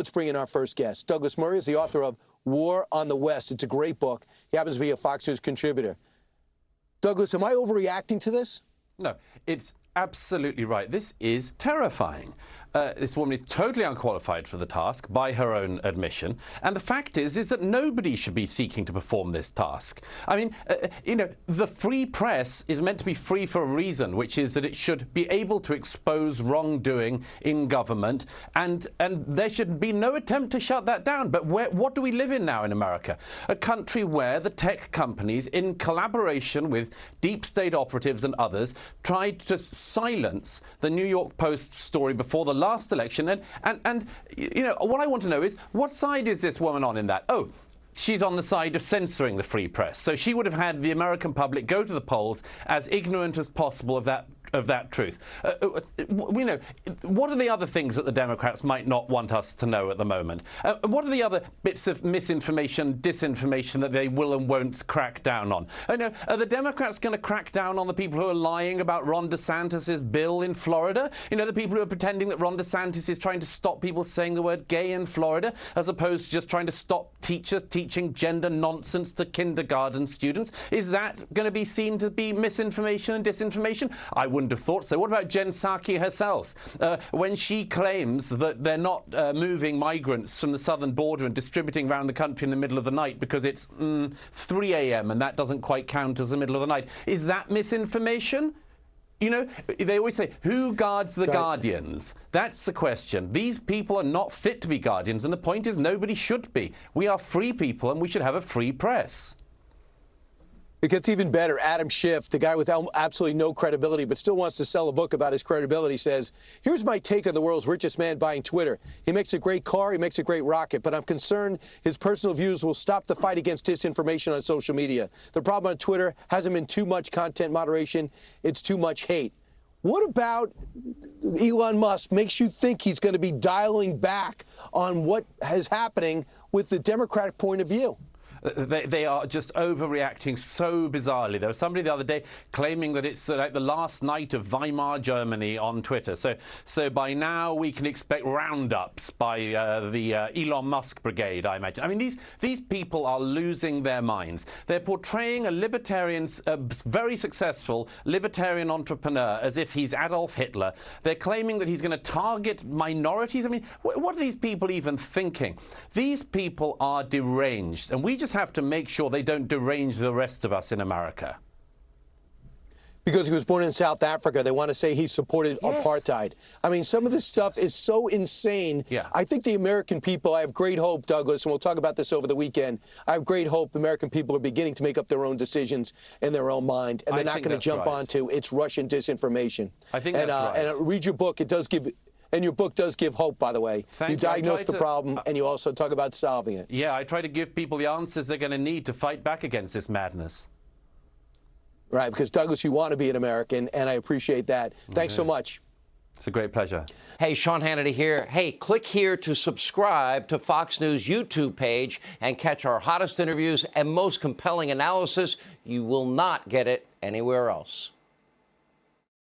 Let's bring in our first guest. Douglas Murray is the author of War on the West. It's a great book. He happens to be a Fox News contributor. Douglas, am I overreacting to this? No, it's absolutely right. This is terrifying. This woman is totally unqualified for the task by her own admission. And the fact is that nobody should be seeking to perform this task. I mean, the free press is meant to be free for a reason, which is that it should be able to expose wrongdoing in government. And there should be no attempt to shut that down. But what do we live in now in America? A country where the tech companies, in collaboration with deep state operatives and others, tried to silence the New York Post story before the last election. And what I want to know is, what side is this woman on in that? Oh, she's on the side of censoring the free press. So she would have had the American public go to the polls as ignorant as possible of that truth. What are the other things that the Democrats might not want us to know at the moment? What are the other bits of misinformation, disinformation that they will and won't crack down on? Are the Democrats going to crack down on the people who are lying about Ron DeSantis' bill in Florida? The people who are pretending that Ron DeSantis is trying to stop people saying the word gay in Florida, as opposed to just trying to stop teachers teaching gender nonsense to kindergarten students? Is that going to be seen to be misinformation and disinformation? I wouldn't have thought so. What about Jen Psaki herself? When she claims that they're not moving migrants from the southern border and distributing around the country in the middle of the night because it's 3 a.m. and that doesn't quite count as the middle of the night. Is that misinformation? They always say, who guards the guardians? That's the question. These people are not fit to be guardians, and the point is nobody should be. We are free people, and we should have a free press. It gets even better. Adam Schiff, the guy with absolutely no credibility, but still wants to sell a book about his credibility, says, here's my take on the world's richest man buying Twitter. He makes a great car, he makes a great rocket, but I'm concerned his personal views will stop the fight against disinformation on social media. The problem on Twitter hasn't been too much content moderation, it's too much hate. What about Elon Musk makes you think he's going to be dialing back on what is happening with the Democratic point of view? They are just overreacting so bizarrely. There was somebody the other day claiming that it's like the last night of Weimar Germany on Twitter. So by now we can expect roundups by the Elon Musk brigade, I imagine. I mean, these people are losing their minds. They're portraying a libertarian, very successful libertarian entrepreneur as if he's Adolf Hitler. They're claiming that he's going to target minorities. I mean, what are these people even thinking? These people are deranged, and we just have to make sure they don't derange the rest of us in America. Because he was born in South Africa, they want to say he supported apartheid. I mean, some of this stuff is so insane. Yeah. I think the American people, I have great hope, Douglas, and we'll talk about this over the weekend. I have great hope the American people are beginning to make up their own decisions in their own mind, and they're not going to jump onto it's Russian disinformation. I think that's right. And read your book. It does give. And your book does give hope, by the way. You diagnose the problem, and you also talk about solving it. Yeah, I try to give people the answers they're going to need to fight back against this madness. Right, because, Douglas, you want to be an American, and I appreciate that. Thanks so much. It's a great pleasure. Hey, Sean Hannity here. Hey, click here to subscribe to Fox News YouTube page and catch our hottest interviews and most compelling analysis. You will not get it anywhere else.